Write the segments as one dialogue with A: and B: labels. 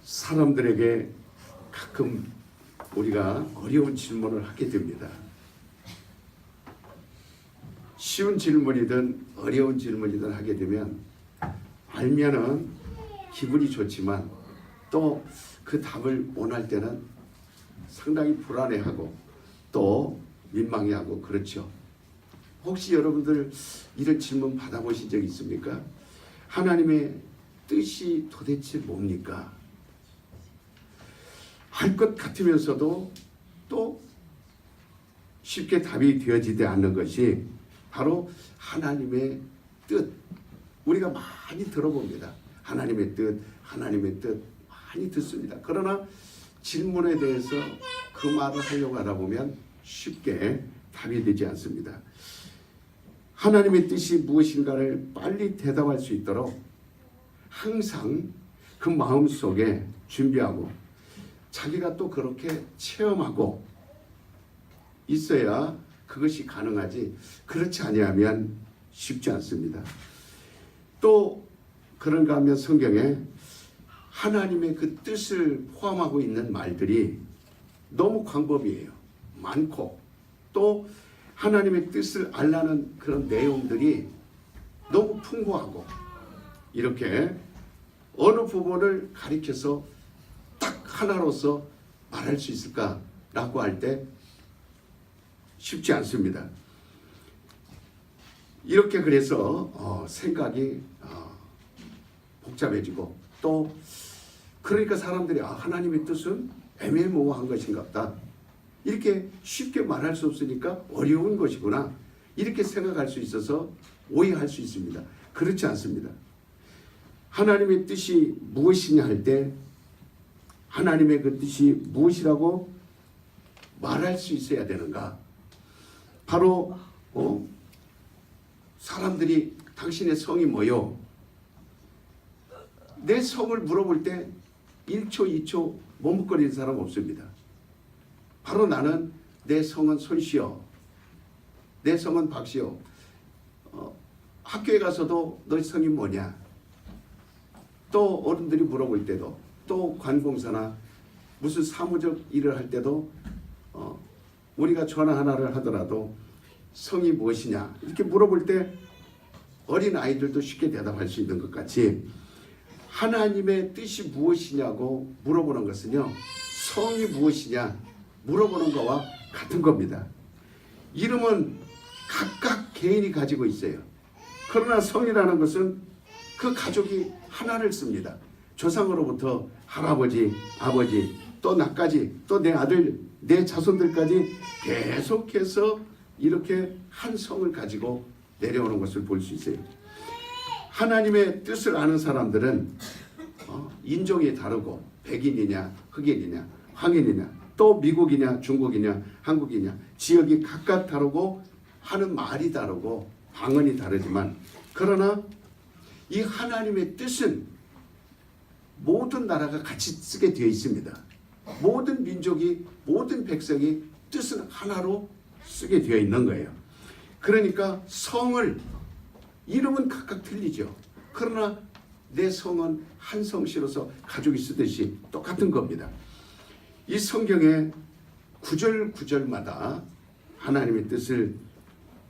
A: 사람들에게 가끔 우리가 어려운 질문을 하게 됩니다. 쉬운 질문이든 어려운 질문이든 하게 되면 알면은 기분이 좋지만 또 그 답을 원할 때는 상당히 불안해하고 또 민망해하고 그렇죠. 혹시 여러분들 이런 질문 받아보신 적 있습니까? 하나님의 뜻이 도대체 뭡니까? 할 것 같으면서도 또 쉽게 답이 되어지지 않는 것이 바로 하나님의 뜻. 우리가 많이 들어봅니다. 하나님의 뜻, 하나님의 뜻 많이 듣습니다. 그러나 질문에 대해서 그 말을 하려고 하다 보면 쉽게 답이 되지 않습니다. 하나님의 뜻이 무엇인가를 빨리 대답할 수 있도록 항상 그 마음속에 준비하고 자기가 또 그렇게 체험하고 있어야 그것이 가능하지, 그렇지 아니하면 쉽지 않습니다. 또 그런가 하면 성경에 하나님의 그 뜻을 포함하고 있는 말들이 너무 광범위해요. 많고 또 하나님의 뜻을 알라는 그런 내용들이 너무 풍부하고, 이렇게 어느 부분을 가리켜서 딱 하나로서 말할 수 있을까라고 할 때 쉽지 않습니다. 이렇게 그래서 생각이 복잡해지고, 또 그러니까 사람들이 하나님의 뜻은 애매모호한 것인가 보다, 이렇게 쉽게 말할 수 없으니까 어려운 것이구나, 이렇게 생각할 수 있어서 오해할 수 있습니다. 그렇지 않습니다. 하나님의 뜻이 무엇이냐 할 때 하나님의 그 뜻이 무엇이라고 말할 수 있어야 되는가? 바로 사람들이 당신의 성이 뭐요? 내 성을 물어볼 때 1초 2초 머뭇거리는 사람 없습니다. 바로 나는 내 성은 손시여, 내 성은 박시여. 학교에 가서도 너 성이 뭐냐? 또 어른들이 물어볼 때도, 또 관공서나 무슨 사무적 일을 할 때도 우리가 전화 하나를 하더라도 성이 무엇이냐 이렇게 물어볼 때 어린 아이들도 쉽게 대답할 수 있는 것 같이 하나님의 뜻이 무엇이냐고 물어보는 것은요, 성이 무엇이냐 물어보는 것과 같은 겁니다. 이름은 각각 개인이 가지고 있어요. 그러나 성이라는 것은 그 가족이 하나를 씁니다. 조상으로부터 할아버지, 아버지, 또 나까지, 또 내 아들, 내 자손들까지 계속해서 이렇게 한 성을 가지고 내려오는 것을 볼 수 있어요. 하나님의 뜻을 아는 사람들은 인종이 다르고 백인이냐 흑인이냐 황인이냐 또 미국이냐 중국이냐 한국이냐 지역이 각각 다르고 하는 말이 다르고 방언이 다르지만, 그러나 이 하나님의 뜻은 모든 나라가 같이 쓰게 되어 있습니다. 모든 민족이, 모든 백성이 뜻은 하나로 쓰게 되어 있는 거예요. 그러니까 성을, 이름은 각각 틀리죠. 그러나 내 성은 한 성씨로서 가족이 쓰듯이 똑같은 겁니다. 이 성경의 구절 구절마다 하나님의 뜻을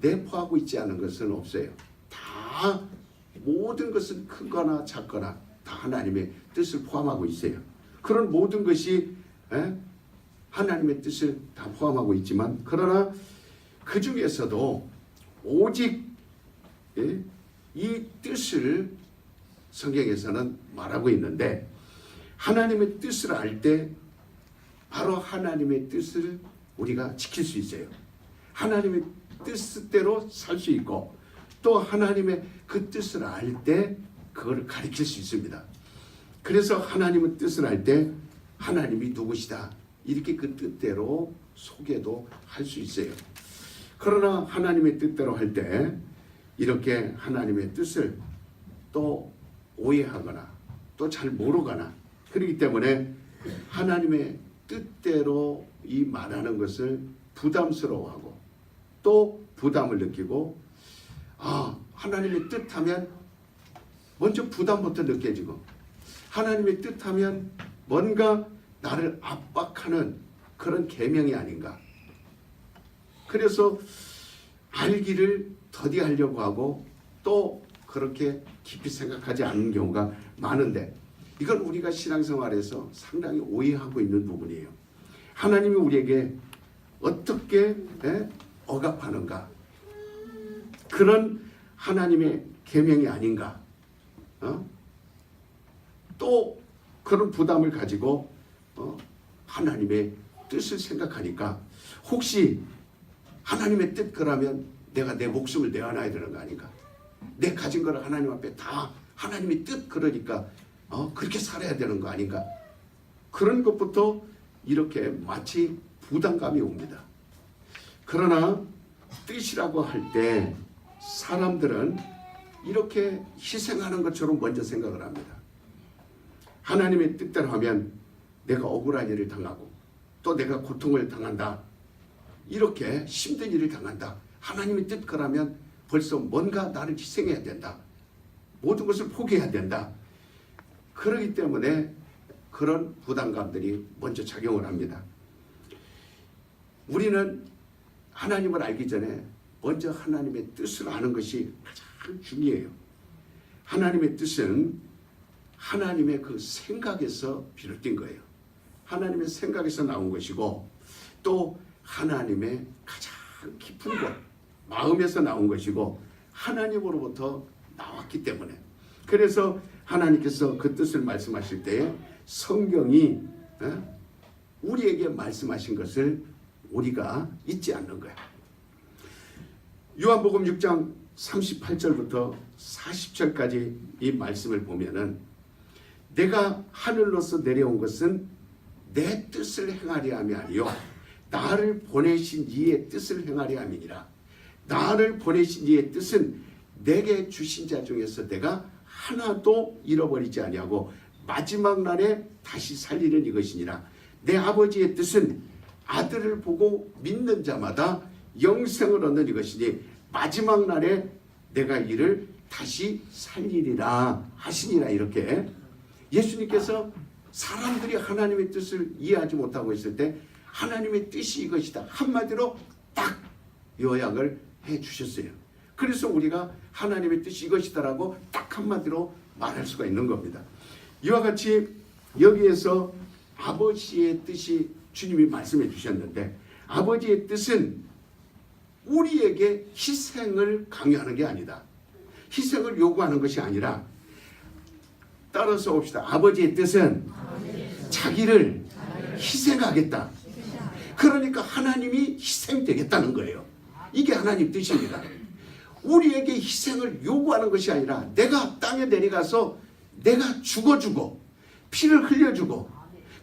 A: 내포하고 있지 않은 것은 없어요. 다 모든 것은 크거나 작거나 다 하나님의 뜻을 포함하고 있어요. 그런 모든 것이 하나님의 뜻을 다 포함하고 있지만, 그러나 그 중에서도 오직 이 뜻을 성경에서는 말하고 있는데, 하나님의 뜻을 알 때 바로 하나님의 뜻을 우리가 지킬 수 있어요. 하나님의 뜻대로 살 수 있고, 또 하나님의 그 뜻을 알 때 그걸 가리킬 수 있습니다. 그래서 하나님의 뜻을 알 때 하나님이 누구시다 이렇게 그 뜻대로 소개도 할 수 있어요. 그러나 하나님의 뜻대로 할 때 이렇게 하나님의 뜻을 또 오해하거나 또 잘 모르거나, 그렇기 때문에 하나님의 뜻대로 이 말하는 것을 부담스러워하고 또 부담을 느끼고, 하나님의 뜻하면 먼저 부담부터 느껴지고, 하나님의 뜻하면 뭔가 나를 압박하는 그런 계명이 아닌가. 그래서 알기를 더디하려고 하고 또 그렇게 깊이 생각하지 않는 경우가 많은데, 이건 우리가 신앙생활에서 상당히 오해하고 있는 부분이에요. 하나님이 우리에게 어떻게 억압하는가, 그런 하나님의 계명이 아닌가. 또 그런 부담을 가지고 하나님의 뜻을 생각하니까, 혹시 하나님의 뜻 그러면 내가 내 목숨을 내어놔야 되는 거 아닌가? 내 가진 거를 하나님 앞에 다 하나님의 뜻 그러니까 그렇게 살아야 되는 거 아닌가? 그런 것부터 이렇게 마치 부담감이 옵니다. 그러나 뜻이라고 할 때 사람들은 이렇게 희생하는 것처럼 먼저 생각을 합니다. 하나님의 뜻대로 하면 내가 억울한 일을 당하고 또 내가 고통을 당한다. 이렇게 힘든 일을 당한다. 하나님의 뜻 그러면 벌써 뭔가 나를 희생해야 된다. 모든 것을 포기해야 된다. 그렇기 때문에 그런 부담감들이 먼저 작용을 합니다. 우리는 하나님을 알기 전에 먼저 하나님의 뜻을 아는 것이 가장 중요해요. 하나님의 뜻은 하나님의 그 생각에서 비롯된 거예요. 하나님의 생각에서 나온 것이고, 또 하나님의 가장 깊은 곳, 마음에서 나온 것이고, 하나님으로부터 나왔기 때문에, 그래서 하나님께서 그 뜻을 말씀하실 때에 성경이 우리에게 말씀하신 것을 우리가 잊지 않는 거야. 요한복음 6장 38절부터 40절까지 이 말씀을 보면은, 내가 하늘로서 내려온 것은 내 뜻을 행하려 함이 아니요 나를 보내신 이의 뜻을 행하려 함이니라. 나를 보내신 이의 뜻은 내게 주신 자 중에서 내가 하나도 잃어버리지 아니하고 마지막 날에 다시 살리는 이것이니라. 내 아버지의 뜻은 아들을 보고 믿는 자마다 영생을 얻는 이것이니 마지막 날에 내가 이를 다시 살리리라 하시니라. 이렇게 예수님께서 사람들이 하나님의 뜻을 이해하지 못하고 있을 때 하나님의 뜻이 이것이다 한마디로 딱 요약을 해 주셨어요. 그래서 우리가 하나님의 뜻이 이것이다라고 딱 한마디로 말할 수가 있는 겁니다. 이와 같이 여기에서 아버지의 뜻이 주님이 말씀해 주셨는데, 아버지의 뜻은 우리에게 희생을 강요하는 게 아니다. 희생을 요구하는 것이 아니라, 따라서 봅시다. 아버지의 뜻은 자기를 희생하겠다. 그러니까 하나님이 희생되겠다는 거예요. 이게 하나님 뜻입니다. 우리에게 희생을 요구하는 것이 아니라 내가 땅에 내려가서 내가 죽어주고 피를 흘려주고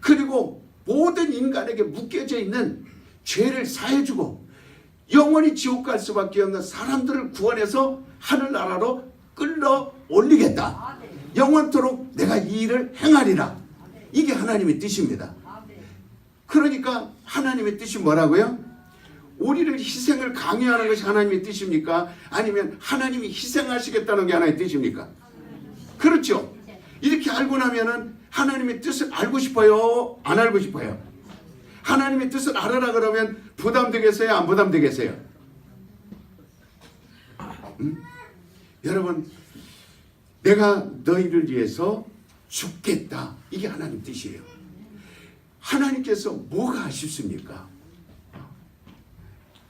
A: 그리고 모든 인간에게 묶여져 있는 죄를 사해주고 영원히 지옥 갈 수밖에 없는 사람들을 구원해서 하늘나라로 끌어 올리겠다. 영원토록 내가 이 일을 행하리라. 이게 하나님의 뜻입니다. 그러니까 하나님의 뜻이 뭐라고요? 우리를 희생을 강요하는 것이 하나님의 뜻입니까? 아니면 하나님이 희생하시겠다는 게 하나님의 뜻입니까? 그렇죠. 이렇게 알고 나면은 하나님의 뜻을 알고 싶어요? 안 알고 싶어요? 하나님의 뜻을 알아라 그러면 부담되겠어요? 안 부담되겠어요? 여러분, 내가 너희를 위해서 죽겠다. 이게 하나님 뜻이에요. 하나님께서 뭐가 아쉽습니까?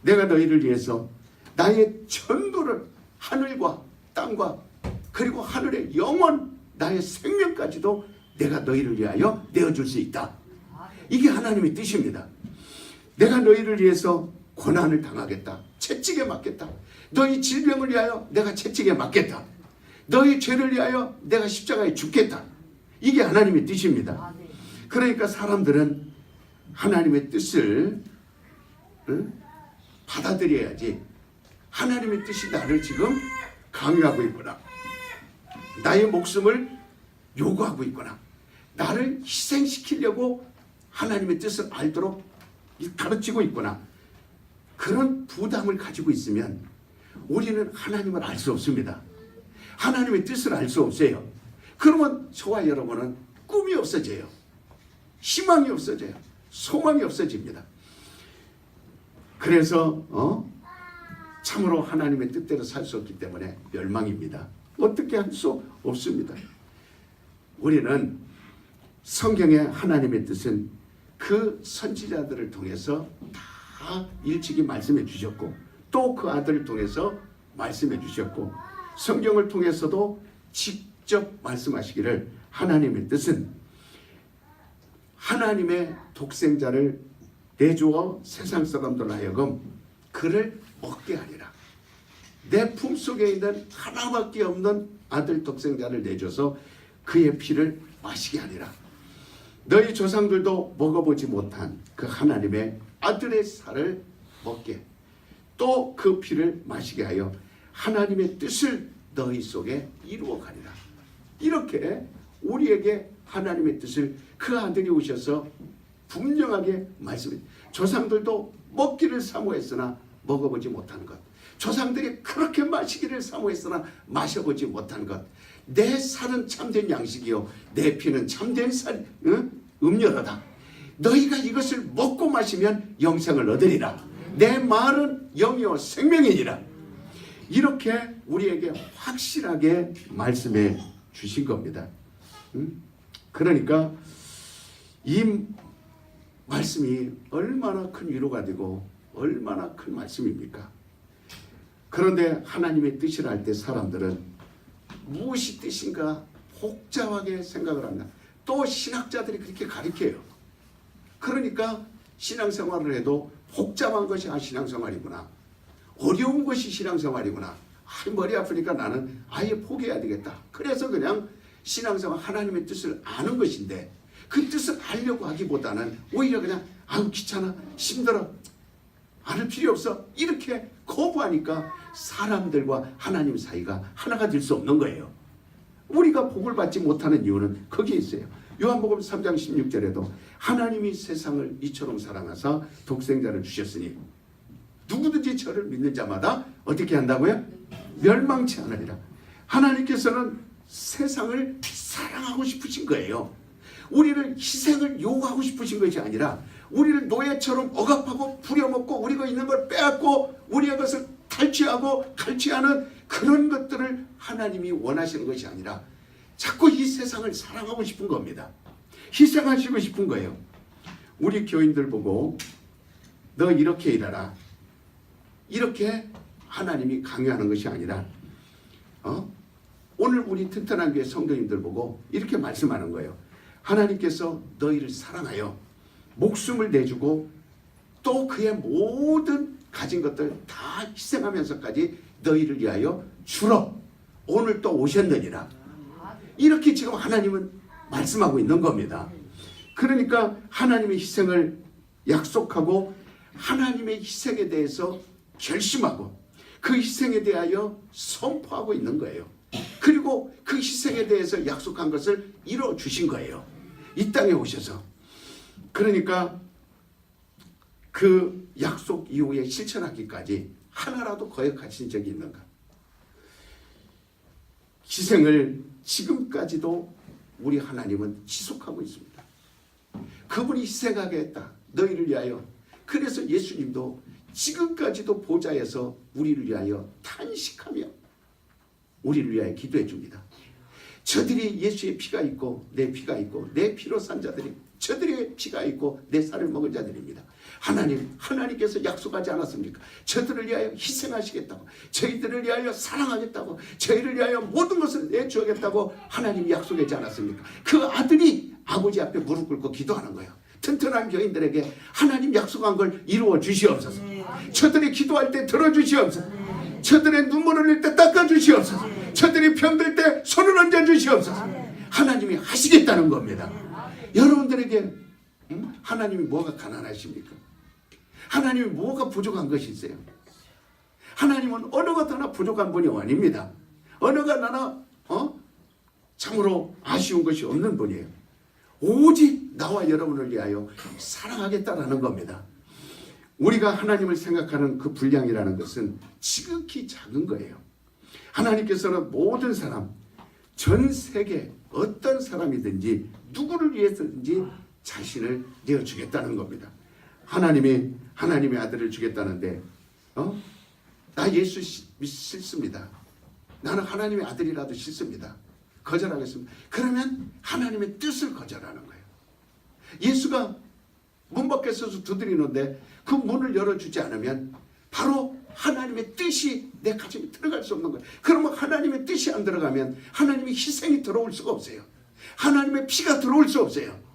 A: 내가 너희를 위해서 나의 전부를 하늘과 땅과 그리고 하늘의 영원 나의 생명까지도 내가 너희를 위하여 내어줄 수 있다. 이게 하나님의 뜻입니다. 내가 너희를 위해서 고난을 당하겠다. 채찍에 맞겠다. 너희 질병을 위하여 내가 채찍에 맞겠다. 너희 죄를 위하여 내가 십자가에 죽겠다. 이게 하나님의 뜻입니다. 그러니까 사람들은 하나님의 뜻을 받아들여야지, 하나님의 뜻이 나를 지금 강요하고 있구나, 나의 목숨을 요구하고 있구나, 나를 희생시키려고 하나님의 뜻을 알도록 가르치고 있구나, 그런 부담을 가지고 있으면 우리는 하나님을 알 수 없습니다. 하나님의 뜻을 알 수 없어요. 그러면 저와 여러분은 꿈이 없어져요. 희망이 없어져요. 소망이 없어집니다. 그래서 참으로 하나님의 뜻대로 살 수 없기 때문에 멸망입니다. 어떻게 할 수 없습니다. 우리는 성경의 하나님의 뜻은 그 선지자들을 통해서 다 일찍이 말씀해 주셨고, 또 그 아들을 통해서 말씀해 주셨고, 성경을 통해서도 직접 말씀하시기를 하나님의 뜻은 하나님의 독생자를 내주어 세상 사람들 하여금 그를 먹게 하리라. 내 품속에 있는 하나밖에 없는 아들 독생자를 내줘서 그의 피를 마시게 하리라. 너희 조상들도 먹어보지 못한 그 하나님의 아들의 살을 먹게, 또 그 피를 마시게 하여 하나님의 뜻을 너희 속에 이루어 가리라. 이렇게 우리에게 하나님의 뜻을 그 아들이 오셔서 분명하게 말씀해. 조상들도 먹기를 사모했으나 먹어보지 못한 것, 조상들이 그렇게 마시기를 사모했으나 마셔보지 못한 것, 내 살은 참된 양식이요 내 피는 참된 음료로다. 너희가 이것을 먹고 마시면 영생을 얻으리라. 내 말은 영이요 생명이니라. 이렇게 우리에게 확실하게 말씀해 주신 겁니다. 그러니까 이 말씀이 얼마나 큰 위로가 되고 얼마나 큰 말씀입니까? 그런데 하나님의 뜻을 할 때 사람들은 무엇이 뜻인가 복잡하게 생각을 한다. 또 신학자들이 그렇게 가르쳐요. 그러니까 신앙생활을 해도 복잡한 것이 신앙생활이구나, 어려운 것이 신앙생활이구나, 머리 아프니까 나는 아예 포기해야 되겠다. 그래서 그냥 신앙생활 하나님의 뜻을 아는 것인데, 그 뜻을 알려고 하기보다는 오히려 그냥 아유 귀찮아, 힘들어, 알 필요 없어, 이렇게 거부하니까 사람들과 하나님 사이가 하나가 될 수 없는 거예요. 우리가 복을 받지 못하는 이유는 거기에 있어요. 요한복음 3장 16절에도 하나님이 세상을 이처럼 사랑하사 독생자를 주셨으니 누구든지 저를 믿는 자마다 어떻게 한다고요? 멸망치 않으리라. 하나님께서는 세상을 사랑하고 싶으신 거예요. 우리를 희생을 요구하고 싶으신 것이 아니라 우리를 노예처럼 억압하고 부려먹고 우리가 있는 걸 빼앗고 우리의 것을 탈취하고 갈취하는 그런 것들을 하나님이 원하시는 것이 아니라 자꾸 이 세상을 사랑하고 싶은 겁니다. 희생하시고 싶은 거예요. 우리 교인들 보고 너 이렇게 일하라, 이렇게 하나님이 강요하는 것이 아니라 오늘 우리 튼튼한 교회 성도님들 보고 이렇게 말씀하는 거예요. 하나님께서 너희를 사랑하여 목숨을 내주고 또 그의 모든 가진 것들 다 희생하면서까지 너희를 위하여 주러 오늘 또 오셨느니라. 이렇게 지금 하나님은 말씀하고 있는 겁니다. 그러니까 하나님의 희생을 약속하고 하나님의 희생에 대해서 결심하고 그 희생에 대하여 선포하고 있는 거예요. 그리고 그 희생에 대해서 약속한 것을 이루어 주신 거예요. 이 땅에 오셔서. 그러니까 그 약속 이후에 실천하기까지 하나라도 거역하신 적이 있는가? 희생을 지금까지도 우리 하나님은 지속하고 있습니다. 그분이 희생하겠다, 너희를 위하여. 그래서 예수님도 지금까지도 보좌에서 우리를 위하여 탄식하며 우리를 위하여 기도해 줍니다. 저들이 예수의 피가 있고 내 피가 있고 내 피로 산 자들이 저들의 피가 있고 내 살을 먹은 자들입니다. 하나님께서 약속하지 않았습니까? 저들을 위하여 희생하시겠다고, 저희들을 위하여 사랑하겠다고, 저희를 위하여 모든 것을 내주겠다고 하나님이 약속하지 않았습니까? 그 아들이 아버지 앞에 무릎 꿇고 기도하는 거예요. 튼튼한 교인들에게 하나님 약속한 걸 이루어 주시옵소서. 저들이 기도할 때 들어주시옵소서. 저들의 눈물 흘릴 때 닦아주시옵소서. 저들이 병들 때 손을 얹어 주시옵소서. 하나님이 하시겠다는 겁니다. 여러분들에게 하나님이 뭐가 가난하십니까? 하나님이 뭐가 부족한 것이 있어요? 하나님은 어느 것 하나 부족한 분이 아닙니다. 어느 것 하나 참으로 아쉬운 것이 없는 분이에요. 오직 나와 여러분을 위하여 사랑하겠다라는 겁니다. 우리가 하나님을 생각하는 그 분량이라는 것은 지극히 작은 거예요. 하나님께서는 모든 사람, 전 세계 어떤 사람이든지 누구를 위해서든지 자신을 내어주겠다는 겁니다. 하나님의 아들을 주겠다는데 나 예수 싫습니다. 나는 하나님의 아들이라도 싫습니다. 거절하겠습니다. 그러면 하나님의 뜻을 거절하는 거예요. 예수가 문 밖에 서서 두드리는데 그 문을 열어주지 않으면 바로 하나님의 뜻이 내 가정에 들어갈 수 없는 거예요. 그러면 하나님의 뜻이 안 들어가면 하나님의 희생이 들어올 수가 없어요. 하나님의 피가 들어올 수 없어요.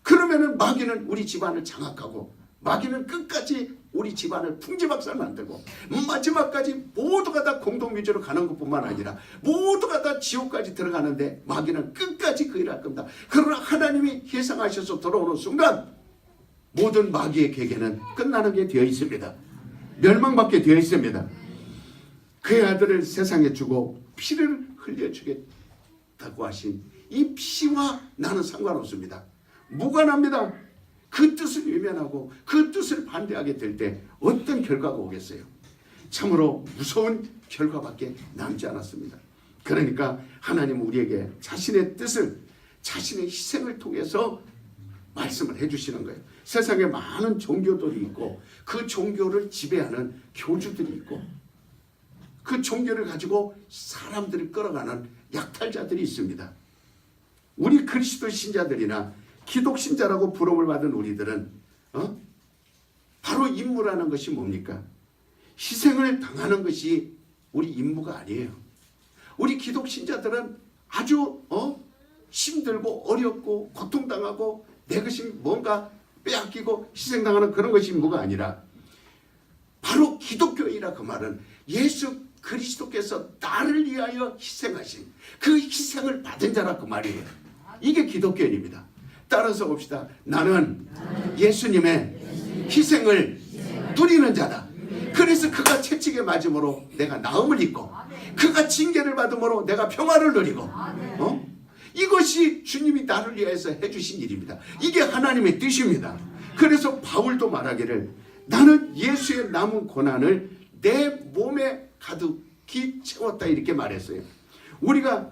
A: 그러면은 마귀는 우리 집안을 장악하고 마귀는 끝까지 우리 집안을 풍지박살 만들고 마지막까지 모두가 다 공동묘지로 가는 것뿐만 아니라 모두가 다 지옥까지 들어가는데 마귀는 끝까지 그 일을 할 겁니다. 그러나 하나님이 예상하셔서 돌아오는 순간 모든 마귀의 계계는 끝나는 게 되어 있습니다. 멸망받게 되어 있습니다. 그의 아들을 세상에 주고 피를 흘려주겠다고 하신 이 피와 나는 상관없습니다. 무관합니다. 그 뜻을 외면하고 그 뜻을 반대하게 될 때 어떤 결과가 오겠어요? 참으로 무서운 결과밖에 남지 않았습니다. 그러니까 하나님은 우리에게 자신의 뜻을, 자신의 희생을 통해서 말씀을 해주시는 거예요. 세상에 많은 종교들이 있고 그 종교를 지배하는 교주들이 있고 그 종교를 가지고 사람들을 끌어가는 약탈자들이 있습니다. 우리 그리스도 신자들이나 기독신자라고 부름을 받은 우리들은 바로 임무라는 것이 뭡니까? 희생을 당하는 것이 우리 임무가 아니에요. 우리 기독신자들은 아주 힘들고 어렵고 고통당하고 내 것이 뭔가 빼앗기고 희생당하는 그런 것이 임무가 아니라 바로 기독교이라 그 말은 예수 그리스도께서 나를 위하여 희생하신 그 희생을 받은 자라 그 말이에요. 이게 기독교인입니다. 따라서 봅시다. 나는 예수님의 희생을 누리는 자다. 그래서 그가 채찍에 맞음으로 내가 나음을 입고 그가 징계를 받음으로 내가 평화를 누리고 이것이 주님이 나를 위해서 해주신 일입니다. 이게 하나님의 뜻입니다. 그래서 바울도 말하기를 나는 예수의 남은 고난을 내 몸에 가득히 채웠다 이렇게 말했어요. 우리가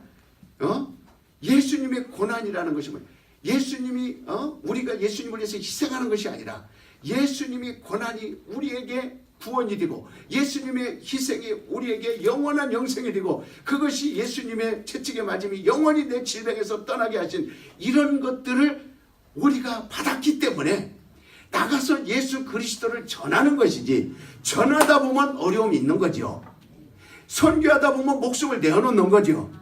A: 예수님의 고난이라는 것이 뭐예요? 예수님이 우리가 예수님을 위해서 희생하는 것이 아니라 예수님이 고난이 우리에게 구원이 되고 예수님의 희생이 우리에게 영원한 영생이 되고 그것이 예수님의 채찍에 맞음이 영원히 내 질병에서 떠나게 하신 이런 것들을 우리가 받았기 때문에 나가서 예수 그리스도를 전하는 것이지 전하다 보면 어려움이 있는 거죠. 선교하다 보면 목숨을 내어놓는 거죠.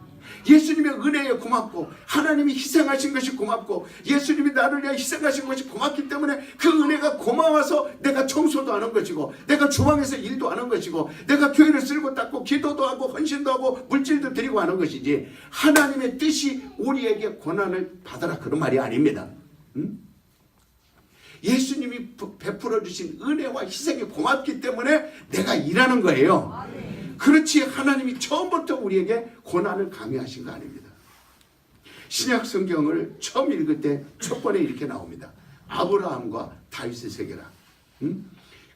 A: 예수님의 은혜에 고맙고 하나님이 희생하신 것이 고맙고 예수님이 나를 위해 희생하신 것이 고맙기 때문에 그 은혜가 고마워서 내가 청소도 하는 것이고 내가 주방에서 일도 하는 것이고 내가 교회를 쓸고 닦고 기도도 하고 헌신도 하고 물질도 드리고 하는 것이지 하나님의 뜻이 우리에게 고난을 받아라 그런 말이 아닙니다. 예수님이 베풀어 주신 은혜와 희생이 고맙기 때문에 내가 일하는 거예요. 그렇지 하나님이 처음부터 우리에게 고난을 강요하신 거 아닙니다. 신약 성경을 처음 읽을 때 첫 번에 이렇게 나옵니다. 아브라함과 다윗의 세계라.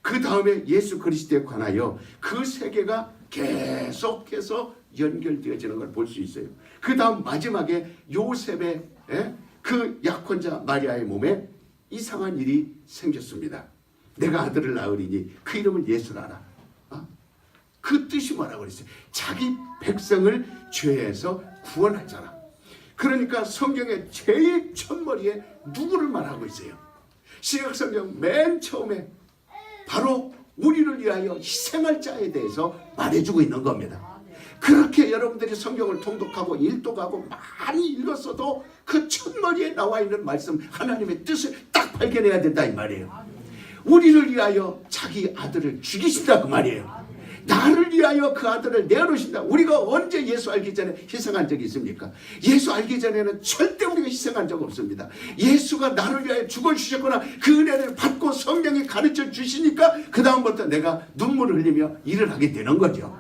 A: 그 다음에 예수 그리스도에 관하여 그 세계가 계속해서 연결되어지는 걸 볼 수 있어요. 그 다음 마지막에 요셉의 그 약혼자 마리아의 몸에 이상한 일이 생겼습니다. 내가 아들을 낳으리니 그 이름을 예수라라. 그 뜻이 뭐라고 그랬어요? 자기 백성을 죄에서 구원할 자라. 그러니까 성경의 제일 첫머리에 누구를 말하고 있어요? 신약성경 맨 처음에 바로 우리를 위하여 희생할 자에 대해서 말해주고 있는 겁니다. 그렇게 여러분들이 성경을 통독하고 일독하고 많이 읽었어도 그 첫머리에 나와 있는 말씀 하나님의 뜻을 딱 발견해야 된다 이 말이에요. 우리를 위하여 자기 아들을 죽이신다 그 말이에요. 나를 위하여 그 아들을 내어놓으신다. 우리가 언제 예수 알기 전에 희생한 적이 있습니까? 예수 알기 전에는 절대 우리가 희생한 적 없습니다. 예수가 나를 위하여 죽어주셨거나 그 은혜를 받고 성령이 가르쳐 주시니까 그 다음부터 내가 눈물을 흘리며 일을 하게 되는 거죠.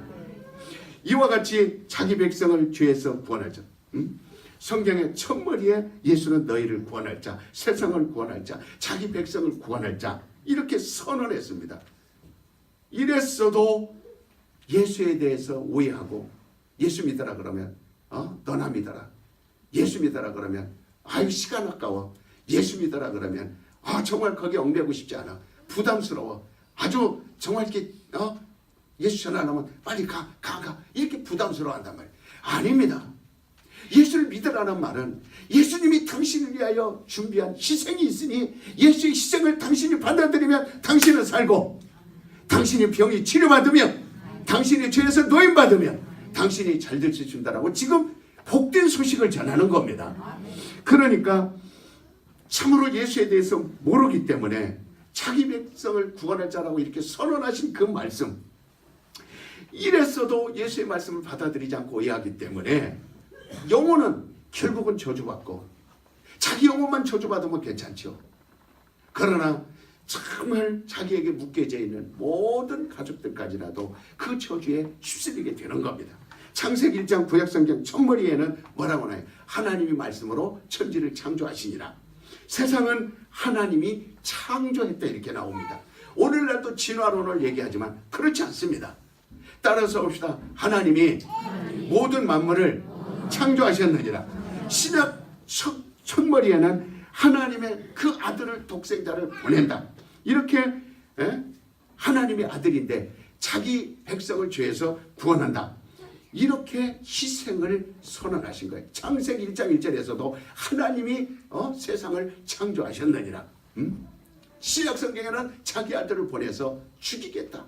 A: 이와 같이 자기 백성을 죄에서 구원할 자. 성경의 첫머리에 예수는 너희를 구원할 자, 세상을 구원할 자, 자기 백성을 구원할 자 이렇게 선언했습니다. 이랬어도 예수에 대해서 오해하고 예수 믿어라 그러면 너나 믿어라. 예수 믿어라 그러면 아유 시간 아까워. 예수 믿어라 그러면 정말 거기 얽매고 싶지 않아. 부담스러워. 아주 정말 이렇게 예수 전하려면 빨리 가 이렇게 부담스러워한단 말이에요. 아닙니다. 예수를 믿으라는 말은 예수님이 당신을 위하여 준비한 희생이 있으니 예수의 희생을 당신이 받아들이면 당신은 살고, 당신의 병이 치료받으면, 당신의 죄에서 노임받으면 당신이 잘 될 수 준다라고 지금 복된 소식을 전하는 겁니다. 그러니까 참으로 예수에 대해서 모르기 때문에 자기 백성을 구원할 자라고 이렇게 선언하신 그 말씀, 이랬어도 예수의 말씀을 받아들이지 않고 오해하기 때문에 영혼은 결국은 저주받고, 자기 영혼만 저주받으면 괜찮죠. 그러나 정말 자기에게 묶여져 있는 모든 가족들까지라도 그 저주에 휩쓸리게 되는 겁니다. 창세기 1장 구약성경 첫머리에는 뭐라고 나요? 하나님이 말씀으로 천지를 창조하시니라. 세상은 하나님이 창조했다 이렇게 나옵니다. 오늘날도 진화론을 얘기하지만 그렇지 않습니다. 따라서 봅시다. 하나님이 모든 만물을 창조하셨느니라. 신약 첫머리에는 하나님의 그 아들을, 독생자를 보낸다. 이렇게 하나님의 아들인데 자기 백성을 죄에서 구원한다. 이렇게 희생을 선언하신 거예요. 창세기 1장 1절에서도 하나님이 세상을 창조하셨느니라. 신약 성경에는 자기 아들을 보내서 죽이겠다.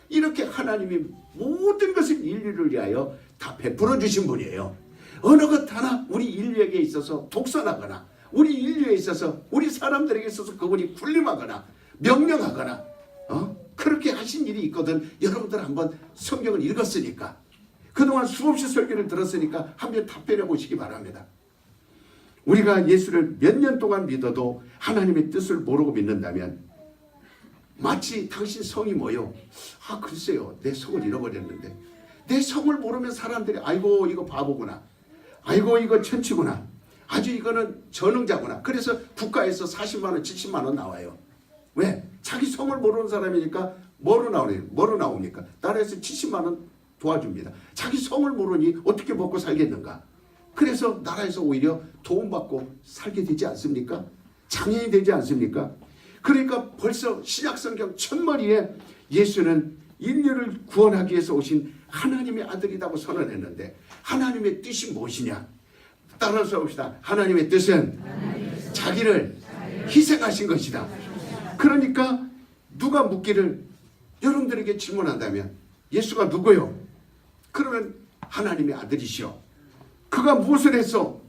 A: 이렇게 하나님이 모든 것을 인류를 위하여 다 베풀어 주신 분이에요. 어느 것 하나 우리 인류에게 있어서 독선하거나, 우리 인류에 있어서, 우리 사람들에게 있어서 그분이 군림하거나 명령하거나 그렇게 하신 일이 있거든. 여러분들 한번 성경을 읽었으니까, 그동안 수없이 설교를 들었으니까 한번 답변해 보시기 바랍니다. 우리가 예수를 몇 년 동안 믿어도 하나님의 뜻을 모르고 믿는다면 마치 당신 성이 뭐요? 글쎄요, 내 성을 잃어버렸는데. 내 성을 모르면 사람들이 아이고 이거 바보구나, 아이고 이거 천치구나, 아주 이거는 전능자구나. 그래서 국가에서 40만 원 70만 원 나와요. 왜? 자기 성을 모르는 사람이니까 뭐로 나옵니까? 나라에서 70만 원 도와줍니다. 자기 성을 모르니 어떻게 먹고 살겠는가? 그래서 나라에서 오히려 도움받고 살게 되지 않습니까? 장애인이 되지 않습니까? 그러니까 벌써 신약성경 첫머리에 예수는 인류를 구원하기 위해서 오신 하나님의 아들이라고 선언했는데, 하나님의 뜻이 무엇이냐? 따라서 봅시다. 하나님의 뜻은 자기를 희생하신 것이다. 그러니까 누가 묻기를, 여러분들에게 질문한다면 예수가 누구요? 그러면 하나님의 아들이시오. 그가 무엇을 했어?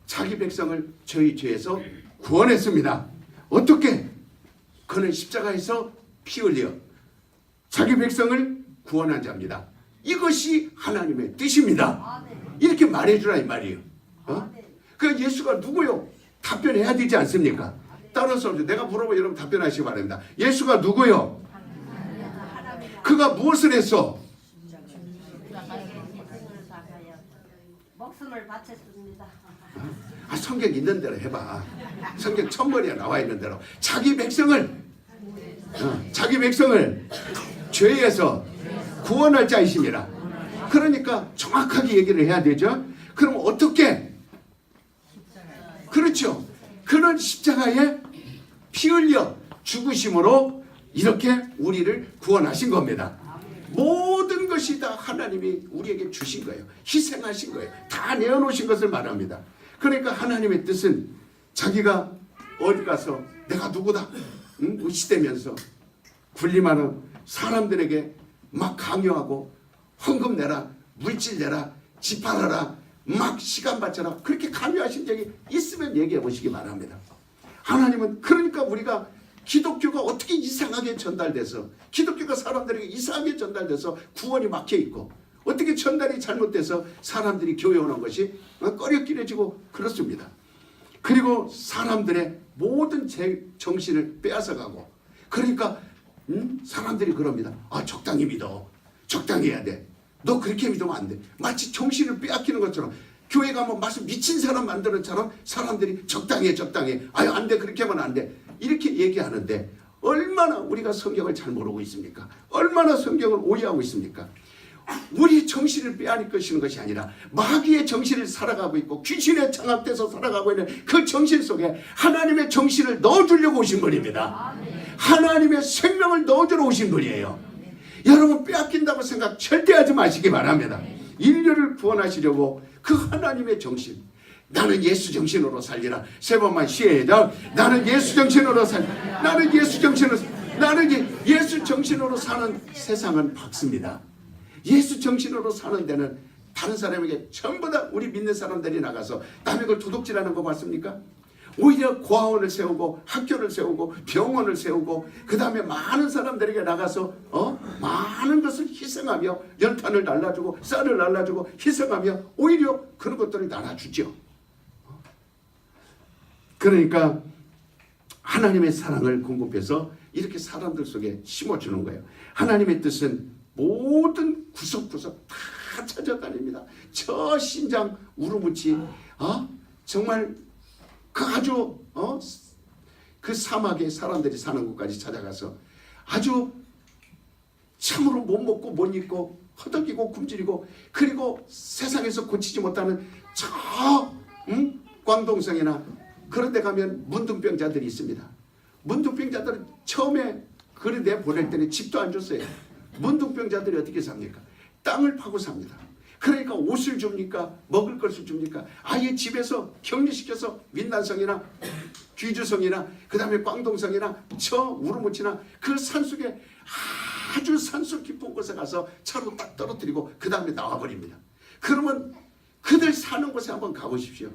A: 자기 백성을 저희 죄에서 구원했습니다. 어떻게? 그는 십자가에서 피 흘려 자기 백성을 구원한 자입니다. 이것이 하나님의 뜻입니다. 이렇게 말해주라 이 말이에요. 그 예수가 누구요? 답변해야 되지 않습니까? 따라서 내가 물어보면 여러분 답변하시기 바랍니다. 예수가 누구요? 그가 무엇을 했어?
B: 목숨을 바쳤습니다.
A: 성경 있는 대로 해봐. 성경 첫머리에 나와 있는 대로 자기 백성을 죄에서 구원할 자이십니다. 그러니까 정확하게 얘기를 해야 되죠. 그럼 어떻게? 그렇죠. 그는 십자가에 피 흘려 죽으심으로 이렇게 우리를 구원하신 겁니다. 모든 것이 다 하나님이 우리에게 주신 거예요. 희생하신 거예요. 다 내어놓으신 것을 말합니다. 그러니까 하나님의 뜻은 자기가 어디 가서 내가 누구다 의시되면서 군림하는 사람들에게 막 강요하고 헌금 내라, 물질 내라, 집팔아라, 막 시간 바쳐라, 그렇게 강요하신 적이 있으면 얘기해 보시기 바랍니다. 하나님은 그러니까 우리가 기독교가 어떻게 이상하게 전달돼서, 기독교가 사람들에게 이상하게 전달돼서 구원이 막혀있고, 어떻게 전달이 잘못돼서 사람들이 교회 오는 것이 꺼려끼려지고 그렇습니다. 그리고 사람들의 모든 정신을 빼앗아가고, 그러니까 사람들이 그럽니다. 적당히 믿어. 적당히 해야 돼. 너 그렇게 믿으면 안 돼. 마치 정신을 빼앗기는 것처럼, 교회 가면 마치 미친 사람 만드는 처럼 사람들이 적당히 해, 적당히 해. 안 돼, 그렇게 하면 안 돼. 이렇게 얘기하는데 얼마나 우리가 성경을 잘 모르고 있습니까? 얼마나 성경을 오해하고 있습니까? 우리 정신을 빼앗기시는 것이 아니라 마귀의 정신을 살아가고 있고 귀신에 장악돼서 살아가고 있는 그 정신 속에 하나님의 정신을 넣어주려고 오신 분입니다. 하나님의 생명을 넣어주러 오신 분이에요. 여러분 빼앗긴다고 생각 절대 하지 마시기 바랍니다. 인류를 구원하시려고 그 하나님의 정신, 나는 예수 정신으로 살리라. 세 번만 시작. 나는 예수 정신으로 살리라. 나는 예수 정신으로 나는 예수 정신으로 사는 세상은 박습니다. 예수 정신으로 사는 데는 다른 사람에게 전부 다 우리 믿는 사람들이 나가서 남의 걸 도둑질하는 거 봤습니까? 오히려 고아원을 세우고 학교를 세우고 병원을 세우고 그 다음에 많은 사람들에게 나가서 많은 것을 희생하며 연탄을 날라주고 쌀을 날라주고 희생하며 오히려 그런 것들을 나눠주죠. 그러니까 하나님의 사랑을 공급해서 이렇게 사람들 속에 심어주는 거예요. 하나님의 뜻은 모든 구석구석 다 찾아다닙니다. 저 신장 우르무치 정말 그 아주 그 사막에 사람들이 사는 곳까지 찾아가서 아주 참으로 못 먹고 못 입고 허덕이고 굶주리고 그리고 세상에서 고치지 못하는 저 광동성이나 그런 데 가면 문둥병자들이 있습니다. 문둥병자들은 처음에 그런 데 보낼 때는 집도 안 줬어요. 문둥병자들이 어떻게 삽니까? 땅을 파고 삽니다. 그러니까 옷을 줍니까? 먹을 것을 줍니까? 아예 집에서 격리시켜서 민난성이나 귀주성이나 그 다음에 광동성이나 저 우르무치나 그 산속에 아주 산속 깊은 곳에 가서 차로 딱 떨어뜨리고 그 다음에 나와버립니다. 그러면 그들 사는 곳에 한번 가보십시오.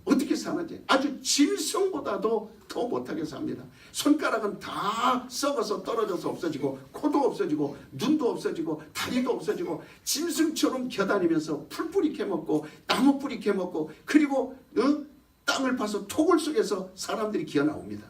A: 어떻게 사는지 아주 짐승보다도 더 못하게 삽니다. 손가락은 다 썩어서 떨어져서 없어지고 코도 없어지고 눈도 없어지고 다리도 없어지고 짐승처럼 겨다니면서 풀뿌리 캐먹고 나무 뿌리 캐먹고 그리고 땅을 파서 토굴 속에서 사람들이 기어나옵니다.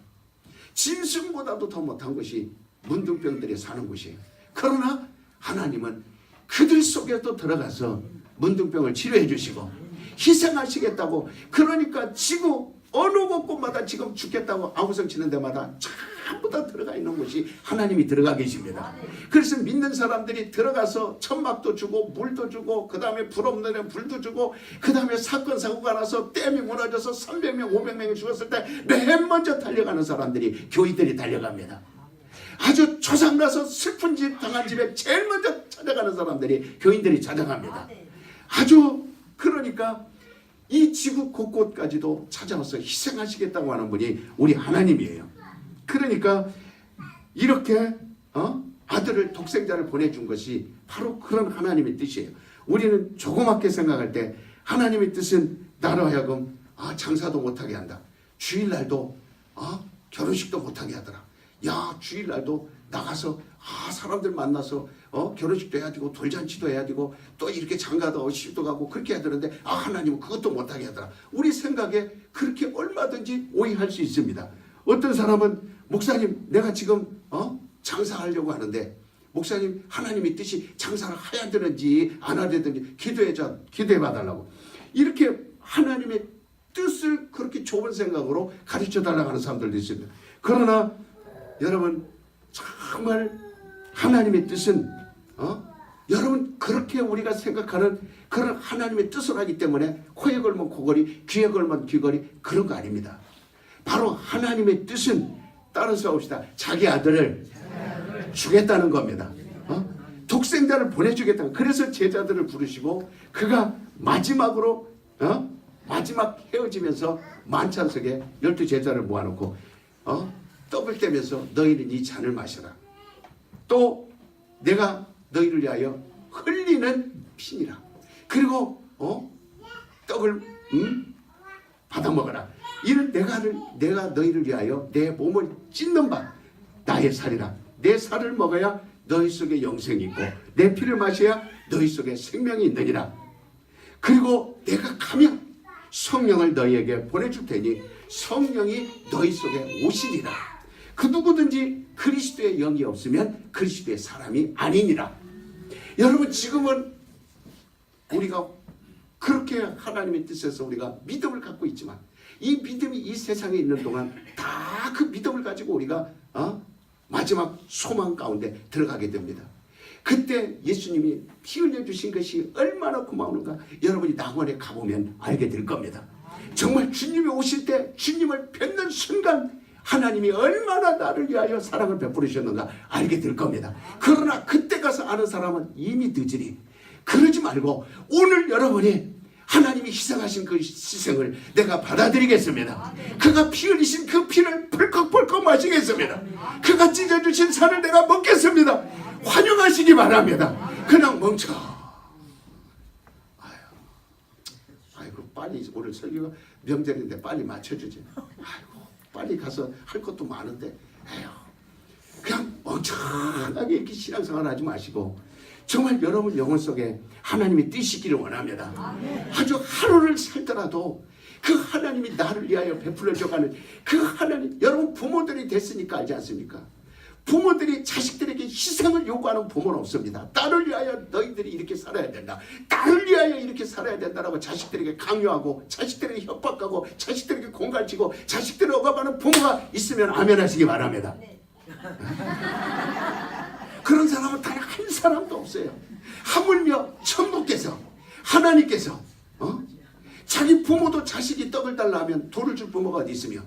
A: 짐승보다도 더 못한 것이 문둥병들이 사는 곳이에요. 그러나 하나님은 그들 속에도 들어가서 문둥병을 치료해 주시고 희생하시겠다고 그러니까 지구 어느 곳곳마다 지금 죽겠다고 아우성 치는 데마다 전부 다 들어가 있는 곳이 하나님이 들어가 계십니다. 그래서 믿는 사람들이 들어가서 천막도 주고 물도 주고 그 다음에 불 없는 애 불도 주고 그 다음에 사건 사고가 나서 댐이 무너져서 300명 500명이 죽었을 때 맨 먼저 달려가는 사람들이 교인들이 달려갑니다. 아주 조상나서 슬픈 집 당한 집에 제일 먼저 찾아가는 사람들이 교인들이 찾아갑니다. 아주 그러니까 이 지구 곳곳까지도 찾아와서 희생하시겠다고 하는 분이 우리 하나님이에요. 그러니까 이렇게 아들을 독생자를 보내준 것이 바로 그런 하나님의 뜻이에요. 우리는 조그맣게 생각할 때 하나님의 뜻은 나로 하여금 장사도 못하게 한다. 주일날도 결혼식도 못하게 하더라. 야 주일날도 나가서 사람들 만나서 결혼식도 해야 되고 돌잔치도 해야 되고 또 이렇게 장가도 시집도 가고 그렇게 해야 되는데 하나님은 그것도 못하게 하더라. 우리 생각에 그렇게 얼마든지 오해할 수 있습니다. 어떤 사람은 목사님 내가 지금 장사하려고 하는데 목사님 하나님의 뜻이 장사를 해야 되는지 안 해야 되는지 기도해 봐달라고 이렇게 하나님의 뜻을 그렇게 좁은 생각으로 가르쳐 달라고 하는 사람들도 있습니다. 그러나 여러분 정말 하나님의 뜻은 여러분 그렇게 우리가 생각하는 그런 하나님의 뜻을 하기 때문에 코에 걸면 코걸이 귀에 걸면 귀걸이 그런 거 아닙니다. 바로 하나님의 뜻은 다른 수없이다. 자기 아들을 주겠다는 겁니다. 독생자를 보내주겠다. 그래서 제자들을 부르시고 그가 마지막으로 마지막 헤어지면서 만찬석에 12제자를 모아놓고 떡을 떼면서 너희는 이 잔을 마셔라. 또 내가 너희를 위하여 흘리는 피니라. 그리고 떡을 받아 먹어라. 이는 내가 너희를 위하여 내 몸을 찢는 바 나의 살이라. 내 살을 먹어야 너희 속에 영생이 있고 내 피를 마셔야 너희 속에 생명이 있느니라. 그리고 내가 가면 성령을 너희에게 보내줄 테니 성령이 너희 속에 오시리라. 그 누구든지 그리스도의 영이 없으면 그리스도의 사람이 아니니라. 여러분 지금은 우리가 그렇게 하나님의 뜻에서 우리가 믿음을 갖고 있지만 이 믿음이 이 세상에 있는 동안 다 그 믿음을 가지고 우리가 마지막 소망 가운데 들어가게 됩니다. 그때 예수님이 피 흘려주신 것이 얼마나 고마운가 여러분이 낙원에 가보면 알게 될 겁니다. 정말 주님이 오실 때 주님을 뵙는 순간 하나님이 얼마나 나를 위하여 사랑을 베풀으셨는가 알게 될 겁니다. 그러나 그때 가서 아는 사람은 이미 늦으리. 그러지 말고 오늘 여러분이 하나님이 희생하신 그 희생을 내가 받아들이겠습니다. 그가 피 흘리신 그 피를 벌컥벌컥 마시겠습니다. 그가 찢어주신 살을 내가 먹겠습니다. 환영하시기 바랍니다. 그냥 멈춰. 아이고 빨리 오늘 설교가 명절인데 빨리 맞춰주지. 아이고 빨리 가서 할 것도 많은데 에휴, 그냥 멍청하게 이렇게 신앙생활 하지 마시고 정말 여러분 영혼 속에 하나님이 뜨시기를 원합니다. 아주 하루를 살더라도 그 하나님이 나를 위하여 베풀어 줘가는 그 하나님, 여러분 부모들이 됐으니까 알지 않습니까? 부모들이 자식들에게 희생을 요구하는 부모는 없습니다. 딸을 위하여 너희들이 이렇게 살아야 된다, 딸을 위하여 이렇게 살아야 된다라고 자식들에게 강요하고 자식들에게 협박하고 자식들에게 공갈치고 자식들을 억압하는 부모가 있으면 아멘 하시기 바랍니다. 그런 사람은 단 한 사람도 없어요. 하물며 천부께서 하나님께서 자기 부모도 자식이 떡을 달라 하면 돌을 줄 부모가 어디 있으며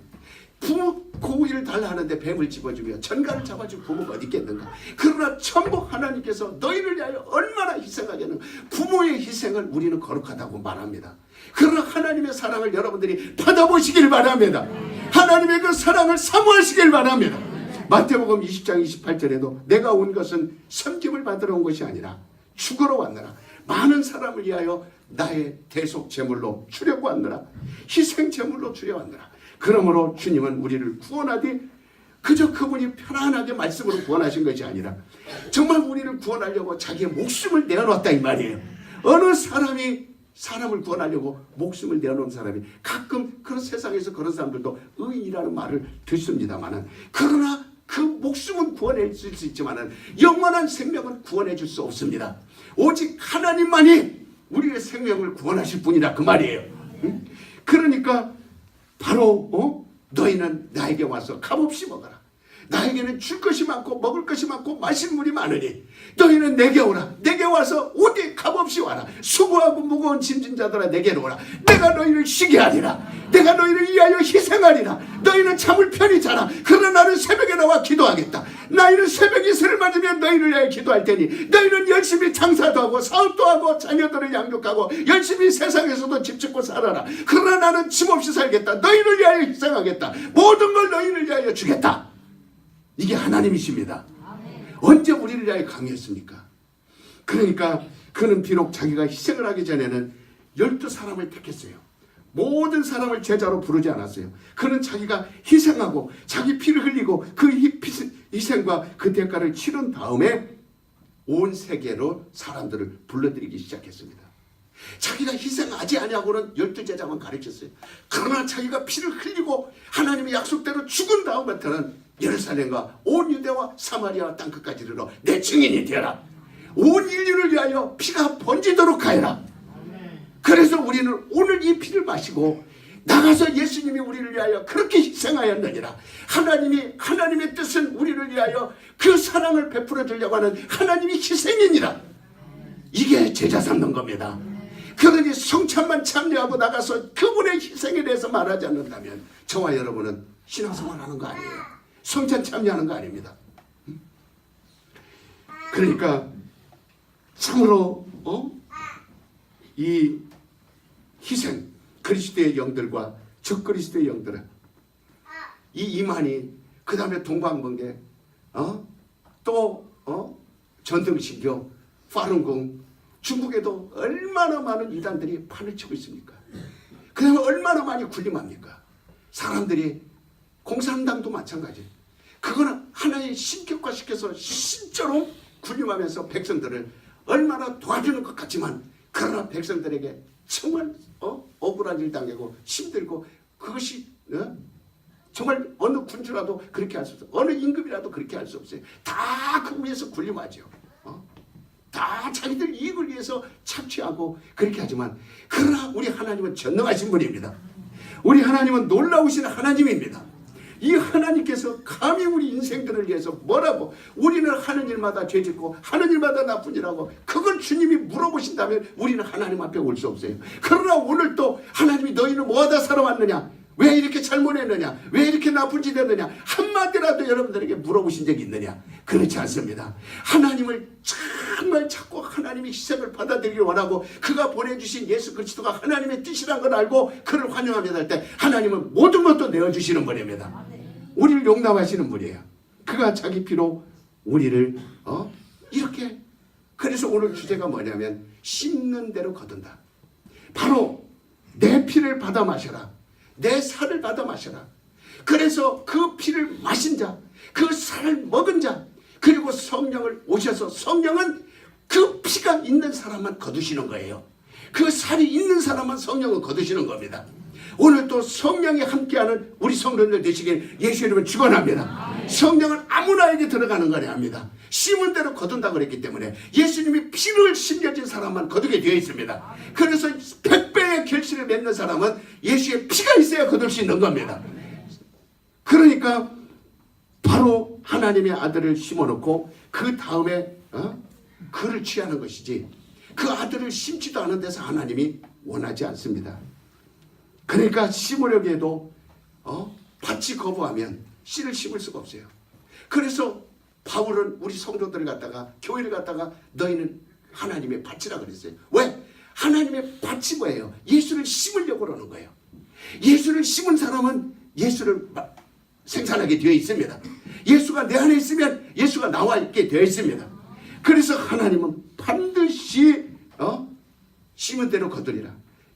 A: 부모 고기를 달라 하는데 뱀을 집어주며 전갈을 잡아줄 부모가 어디 있겠는가. 그러나 천부 하나님께서 너희를 위하여 얼마나 희생하겠는가. 부모의 희생을 우리는 거룩하다고 말합니다. 그러나 하나님의 사랑을 여러분들이 받아보시길 바랍니다. 하나님의 그 사랑을 사모하시길 바랍니다. 마태복음 20장 28절에도 내가 온 것은 섬김을 받으러 온 것이 아니라 죽으러 왔느라 많은 사람을 위하여 나의 대속 제물로 주려고 왔느라 희생 제물로 주려 왔느라. 그러므로 주님은 우리를 구원하되 그저 그분이 편안하게 말씀으로 구원하신 것이 아니라 정말 우리를 구원하려고 자기의 목숨을 내어놓았다 이 말이에요. 어느 사람이 사람을 구원하려고 목숨을 내어놓은 사람이 가끔 그런 세상에서 그런 사람들도 의인이라는 말을 듣습니다만은 그러나 그 목숨은 구원해 줄 수 있지만은 영원한 생명은 구원해 줄 수 없습니다. 오직 하나님만이 우리의 생명을 구원하실 분이라 그 말이에요. 응? 그러니까 바로 너희는 나에게 와서 값없이 먹어라. 나에게는 줄 것이 많고 먹을 것이 많고 마실 물이 많으니 너희는 내게 오라. 내게 와서 오되 값없이 와라. 수고하고 무거운 짐진 자들아 내게로 오라. 내가 너희를 쉬게 하리라. 내가 너희를 위하여 희생하리라. 너희는 잠을 편히 자라. 그러나 나는 새벽에 나와 기도하겠다. 나이는 새벽 이슬을 맞으면 너희를 위하여 기도할 테니 너희는 열심히 장사도 하고 사업도 하고 자녀들을 양육하고 열심히 세상에서도 집 짓고 살아라. 그러나 나는 짐없이 살겠다. 너희를 위하여 희생하겠다. 모든 걸 너희를 위하여 주겠다. 이게 하나님이십니다. 언제 우리를 위하여 강요했습니까? 그러니까 그는 비록 자기가 희생을 하기 전에는 12사람을 택했어요. 모든 사람을 제자로 부르지 않았어요. 그는 자기가 희생하고 자기 피를 흘리고 그 희생과 그 대가를 치른 다음에 온 세계로 사람들을 불러들이기 시작했습니다. 자기가 희생하지 아니하고는 12제자만 가르쳤어요. 그러나 자기가 피를 흘리고 하나님의 약속대로 죽은 다음부터는 예루살렘과 온 유대와 사마리아 땅끝까지 이르러 내 증인이 되어라. 온 인류를 위하여 피가 번지도록 하여라. 그래서 우리는 오늘 이 피를 마시고 나가서 예수님이 우리를 위하여 그렇게 희생하였느니라. 하나님의 뜻은 우리를 위하여 그 사랑을 베풀어 주려고 하는 하나님의 희생이니라. 이게 제자 삼는 겁니다. 그러니 성찬만 참여하고 나가서 그분의 희생에 대해서 말하지 않는다면 저와 여러분은 신앙생활 하는 거 아니에요. 성찬 참여하는 거 아닙니다. 그러니까 참으로 이 희생, 그리스도의 영들과 적그리스도의 영들은 이 이만희, 그 다음에 동방번개, 또 전등신교, 파룬궁, 중국에도 얼마나 많은 이단들이 판을 치고 있습니까? 그 다음에 얼마나 많이 군림합니까? 사람들이 공산당도 마찬가지. 그거는 하나의 신격화시켜서 신처럼 군림하면서 백성들을 얼마나 도와주는 것 같지만 그러나 백성들에게 정말 억울한 일 당하고 힘들고 그것이 정말 어느 군주라도 그렇게 할 수 없어요. 어느 임금이라도 그렇게 할 수 없어요. 다 그 위에서 군림하죠. 다 자기들 이익을 위해서 착취하고 그렇게 하지만 그러나 우리 하나님은 전능하신 분입니다. 우리 하나님은 놀라우신 하나님입니다. 이 하나님께서 감히 우리 인생들을 위해서 뭐라고, 우리는 하는 일마다 죄짓고 하는 일마다 나쁜 일하고, 그걸 주님이 물어보신다면 우리는 하나님 앞에 올 수 없어요. 그러나 오늘 또 하나님이 너희는 뭐하다 살아왔느냐, 왜 이렇게 잘못했느냐, 왜 이렇게 나쁜 짓 했느냐, 한마디라도 여러분들에게 물어보신 적이 있느냐? 그렇지 않습니다. 하나님을 정말 자꾸 하나님의 희생을 받아들이길 원하고, 그가 보내주신 예수 그리스도가 하나님의 뜻이란 걸 알고 그를 환영하며 살 때 하나님은 모든 것도 내어주시는 분입니다. 우리를 용납하시는 분이에요. 그가 자기 피로 우리를 이렇게. 그래서 오늘 주제가 뭐냐면 씹는 대로 거둔다. 바로 내 피를 받아 마셔라, 내 살을 받아 마셔라. 그래서 그 피를 마신 자, 그 살을 먹은 자, 그리고 성령을 오셔서, 성령은 그 피가 있는 사람만 거두시는 거예요. 그 살이 있는 사람만 성령을 거두시는 겁니다. 오늘 또 성령이 함께하는 우리 성도들 되시길 예수 이름으로 축원합니다. 성령은 아무나에게 들어가는 거 아닙니다. 심은 대로 거둔다고 그랬기 때문에 예수님이 피를 심겨진 사람만 거두게 되어 있습니다. 그래서 100배의 결실을 맺는 사람은 예수의 피가 있어야 거둘 수 있는 겁니다. 그러니까 바로 하나님의 아들을 심어놓고 그 다음에 그를 취하는 것이지, 그 아들을 심지도 않은 데서 하나님이 원하지 않습니다. 그러니까 심으려고 해도 밭이 거부하면 씨를 심을 수가 없어요. 그래서 바울은 우리 성도들을 갖다가, 교회를 갖다가 너희는 하나님의 밭이라 그랬어요. 왜? 하나님의 밭이 뭐예요? 예수를 심으려고 그러는 거예요. 예수를 심은 사람은 예수를 생산하게 되어 있습니다. 예수가 내 안에 있으면 예수가 나와 있게 되어 있습니다. 그래서 하나님은 반드시 심은 대로 거두리라.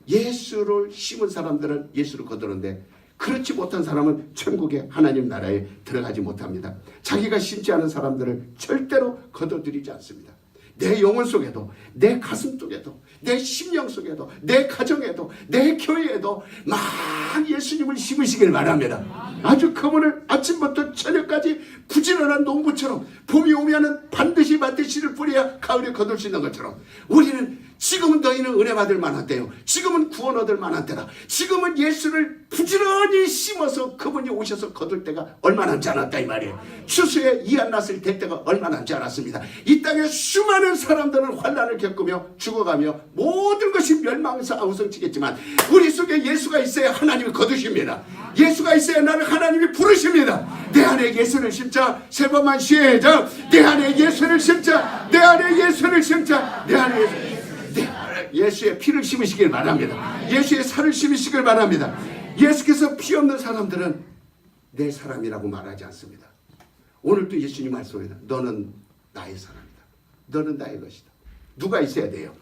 A: 예수를 심은 사람들은 예수를 거두는데, 그렇지 못한 사람은 천국의 하나님 나라에 들어가지 못합니다. 자기가 심지 않은 사람들을 절대로 거둬들이지 않습니다. 내 영혼 속에도, 내 가슴 속에도, 내 심령 속에도, 내 가정에도, 내 교회에도 막 예수님을 심으시길 바랍니다. 아주 그분을 아침부터 저녁까지 부지런한 농부처럼 봄이 오면은 반드시 밭에 씨를 뿌려야 가을에 거둘 수 있는 것처럼, 우리는 지금은 너희는 은혜 받을 만한 때요, 지금은 구원 얻을 만한 때다, 지금은 예수를 부지런히 심어서 그분이 오셔서 거둘 때가 얼마 남지 않았다 이 말이에요. 추수에 이한낫을 댈 때가 얼마 남지 않았습니다. 이 땅에 수많은 사람들은 환난을 겪으며 죽어가며 모든 것이 멸망해서 아우성치겠지만, 우리 속에 예수가 있어야 하나님이 거두십니다. 예수가 있어야 나를 하나님이 부르십니다. 내 안에 예수를 심자. 세 번만 시작. 내 안에 예수를 심자. 내 안에 예수를 심자. 내 안에 예수의 피를 심으시길 바랍니다. 예수의 살을 심으시길 바랍니다. 예수께서 피 없는 사람들은 내 사람이라고 말하지 않습니다. 오늘도 예수님 말씀합니다. 너는 나의 사람이다. 너는 나의 것이다. 누가 있어야 돼요?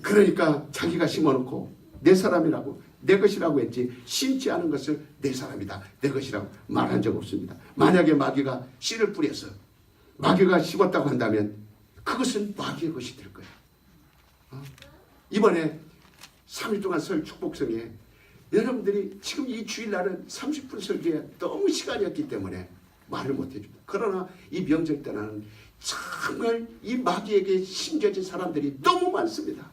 A: 그러니까 자기가 심어놓고 내 사람이라고, 내 것이라고 했지, 심지 않은 것을 내 사람이다, 내 것이라고 말한 적 없습니다. 만약에 마귀가 씨를 뿌려서 마귀가 심었다고 한다면 그것은 마귀의 것이 될 거예요. 이번에 3일 동안 설 축복성에 여러분들이 지금 이 주일날은 30분 설교에 너무 시간이었기 때문에 말을 못해줍니다. 그러나 이 명절 때는 정말 이 마귀에게 심겨진 사람들이 너무 많습니다.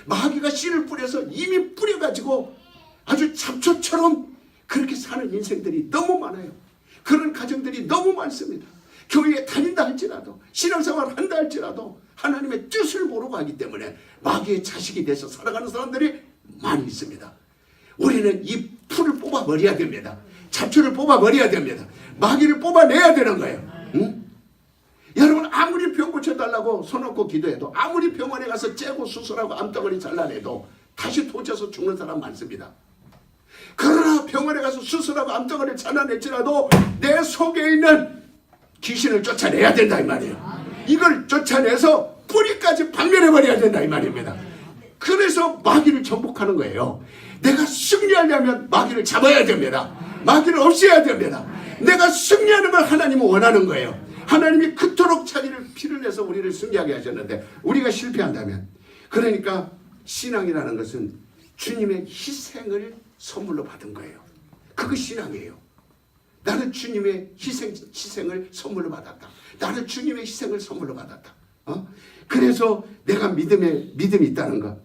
A: 마귀가 씨를 뿌려서 이미 뿌려가지고 아주 잡초처럼 그렇게 사는 인생들이 너무 많아요. 그런 가정들이 너무 많습니다. 교회에 다닌다 할지라도, 신앙생활을 한다 할지라도 하나님의 뜻을 모르고 하기 때문에 마귀의 자식이 돼서 살아가는 사람들이 많이 있습니다. 우리는 이 풀을 뽑아버려야 됩니다. 잡초를 뽑아버려야 됩니다. 마귀를 뽑아내야 되는 거예요. 응? 여러분, 아무리 병 고쳐달라고 손놓고 기도해도, 아무리 병원에 가서 째고 수술하고 암덩어리 잘라내도 다시 도쳐서 죽는 사람 많습니다. 그러나 병원에 가서 수술하고 암덩어리를 잘라냈지라도 내 속에 있는 귀신을 쫓아내야 된다 이 말이에요. 이걸 쫓아내서 뿌리까지 박멸해버려야 된다 이 말입니다. 그래서 마귀를 정복하는 거예요. 내가 승리하려면 마귀를 잡아야 됩니다. 마귀를 없애야 됩니다. 내가 승리하는 걸 하나님은 원하는 거예요. 하나님이 그토록 자기를 피를 내서 우리를 승리하게 하셨는데 우리가 실패한다면, 그러니까 신앙이라는 것은 주님의 희생을 선물로 받은 거예요. 그것이 신앙이에요. 나는 주님의 희생을 선물로 받았다. 나는 주님의 희생을 선물로 받았다. 그래서 내가 믿음이 있다는 거.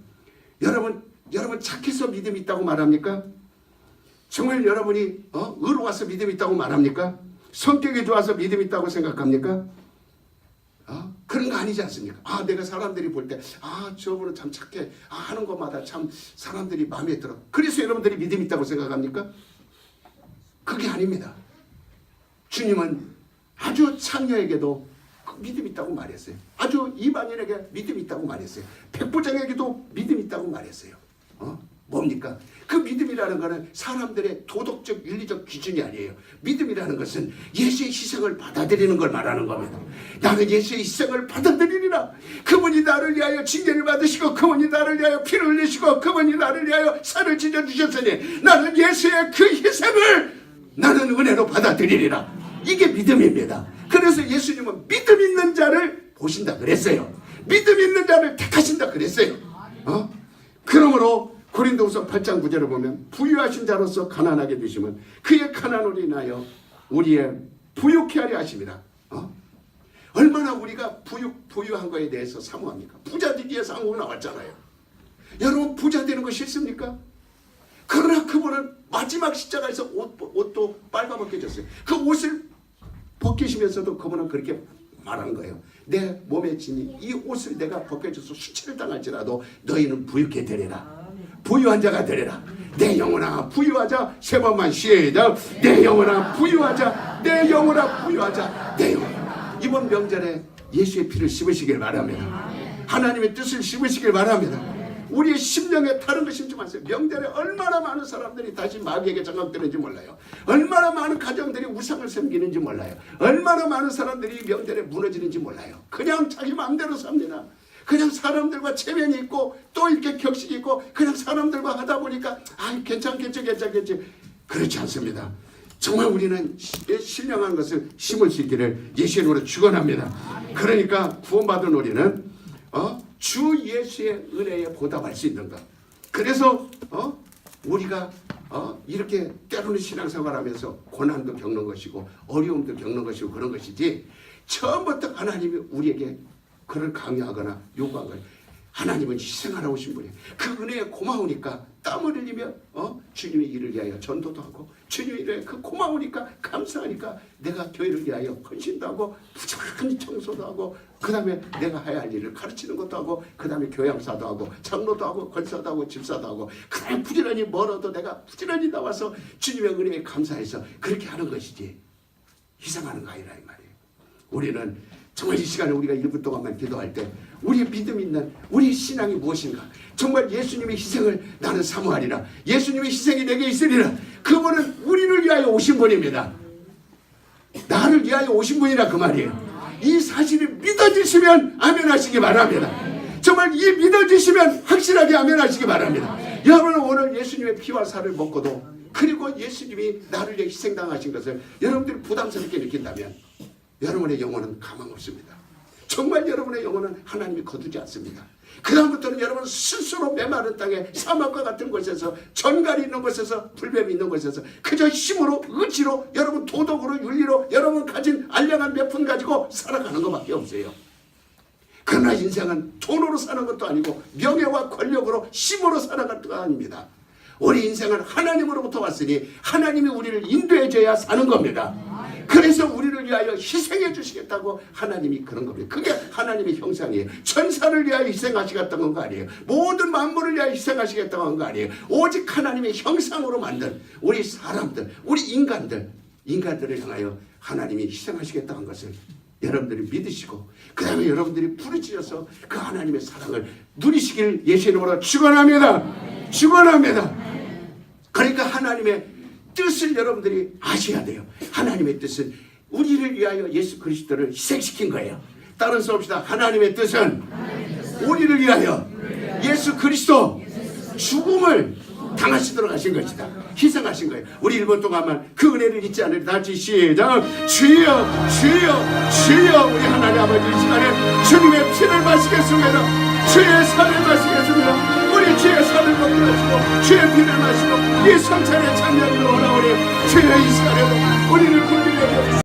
A: 여러분 착해서 믿음이 있다고 말합니까? 정말 여러분이 의로워서 믿음이 있다고 말합니까? 성격이 좋아서 믿음이 있다고 생각합니까? 그런 거 아니지 않습니까? 내가 사람들이 볼 때 저분은 참 착해 하는 것마다 참 사람들이 마음에 들어. 그래서 여러분들이 믿음이 있다고 생각합니까? 그게 아닙니다. 주님은 아주 창녀에게도 믿음이 있다고 말했어요. 아주 이방인에게 믿음이 있다고 말했어요. 백부장에게도 믿음이 있다고 말했어요. 뭡니까? 그 믿음이라는 것은 사람들의 도덕적 윤리적 기준이 아니에요. 믿음이라는 것은 예수의 희생을 받아들이는 걸 말하는 겁니다. 나는 예수의 희생을 받아들이리라. 그분이 나를 위하여 징계를 받으시고 그분이 나를 위하여 피를 흘리시고 그분이 나를 위하여 살을 찢어주셨으니 나는 예수의 그 희생을 나는 은혜로 받아들이리라. 이게 믿음입니다. 그래서 예수님은 믿음 있는 자를 보신다 그랬어요. 믿음 있는 자를 택하신다 그랬어요. 그러므로 고린도후서 8장 9절을 보면 부유하신 자로서 가난하게 되시면 그의 가난으로 인하여 우리의 부유케 하려 하십니다. 얼마나 우리가 부유한 거에 대해서 사모합니까? 부자 되기 위해서 한국 나왔잖아요. 여러분 부자 되는 거 싫습니까? 그러나 그분은 마지막 십자가에서 옷도 빨가벗겨졌어요. 그 옷을 벗기시면서도 그분은 그렇게 말하는 거예요. 내 몸에 지닌 이 옷을 내가 벗겨줘서 수치를 당할지라도 너희는 부유케 되리라. 부유한 자가 되리라. 내 영혼아 부유하자. 세 번만 시작. 내 영혼아 부유하자. 내 영혼아 부유하자. 내 영혼아. 이번 명절에 예수의 피를 씹으시길 바랍니다. 하나님의 뜻을 씹으시길 바랍니다. 우리의 심령에 다른 거 심지 마세요. 명절에 얼마나 많은 사람들이 다시 마귀에게 장악되는지 몰라요. 얼마나 많은 가정들이 우상을 섬기는지 몰라요. 얼마나 많은 사람들이 명절에 무너지는지 몰라요. 그냥 자기 마음대로 삽니다. 그냥 사람들과 체면이 있고 또 이렇게 격식이 있고 그냥 사람들과 하다 보니까 괜찮겠지. 그렇지 않습니다. 정말 우리는 신령한 것을 심을 수 있기를 예수의 이름으로 축원합니다. 그러니까 구원받은 우리는 주 예수의 은혜에 보답할 수 있는 것. 그래서 우리가 이렇게 때로는 신앙생활하면서 고난도 겪는 것이고 어려움도 겪는 것이고 그런 것이지 처음부터 하나님이 우리에게 그를 강요하거나 요구한 거예요. 하나님은 희생하러 오신 분이에요. 그 은혜에 고마우니까 땀을 흘리며 주님의 일을 위하여 전도도 하고 주님의 일에 그 고마우니까 감사하니까 내가 교회를 위하여 헌신도 하고 부지런히 청소도 하고 그 다음에 내가 해야 할 일을 가르치는 것도 하고 그 다음에 교양사도 하고 장로도 하고 권사도 하고 집사도 하고 그 다음에 부지런히 멀어도 내가 부지런히 나와서 주님의 은혜에 감사해서 그렇게 하는 것이지 희생하는 거 아니라 이 말이에요. 우리는 정말 이 시간에 우리가 1분 동안만 기도할 때 우리의 믿음 있는 우리의 신앙이 무엇인가? 정말 예수님의 희생을 나는 사모하리라. 예수님의 희생이 내게 있으리라. 그분은 우리를 위하여 오신 분입니다. 나를 위하여 오신 분이라 그 말이에요. 이 사실이 믿어지시면 아멘 하시기 바랍니다. 정말 이 믿어지시면 확실하게 아멘 하시기 바랍니다. 여러분은 오늘 예수님의 피와 살을 먹고도 그리고 예수님이 나를 위해 희생당하신 것을 여러분들이 부담스럽게 느낀다면 여러분의 영혼은 가망 없습니다. 정말 여러분의 영혼은 하나님이 거두지 않습니다. 그 다음부터는 여러분 스스로 메마른 땅에 사막과 같은 곳에서 전갈이 있는 곳에서 불뱀이 있는 곳에서 그저 힘으로 의지로 여러분 도덕으로 윤리로 여러분 가진 알량한 몇 푼 가지고 살아가는 것밖에 없어요. 그러나 인생은 돈으로 사는 것도 아니고 명예와 권력으로 힘으로 살아갈 것도 아닙니다. 우리 인생은 하나님으로부터 왔으니 하나님이 우리를 인도해 줘야 사는 겁니다. 그래서 우리를 위하여 희생해 주시겠다고 하나님이 그런 겁니다. 그게 하나님의 형상이에요. 천사를 위하여 희생하시겠다는 거 아니에요. 모든 만물을 위하여 희생하시겠다고 한 거 아니에요. 오직 하나님의 형상으로 만든 우리 사람들, 우리 인간들을 향하여 하나님이 희생하시겠다고 한 것을 여러분들이 믿으시고 그 다음에 여러분들이 부르짖어서 그 하나님의 사랑을 누리시길 예수의 이름으로 축원합니다. 축원합니다. 그러니까 하나님의 뜻을 여러분들이 아셔야 돼요. 하나님의 뜻은 우리를 위하여 예수 그리스도를 희생시킨 거예요. 다른 수 없이다. 하나님의 뜻은 우리를 위하여 예수 그리스도 죽음을 당하시도록 하신 것이다. 희생하신 거예요. 우리 1분 동안만 그 은혜를 잊지 않으리. 다시 시작. 주여 주여 주여. 우리 하나님 아버지 이 시간에 주님의 피를 마시겠습니다. 주의 살을 마시겠습니다. 우리 주의 살을 먹고 마시고 주의 피를 마시고 이 성찬의 참여를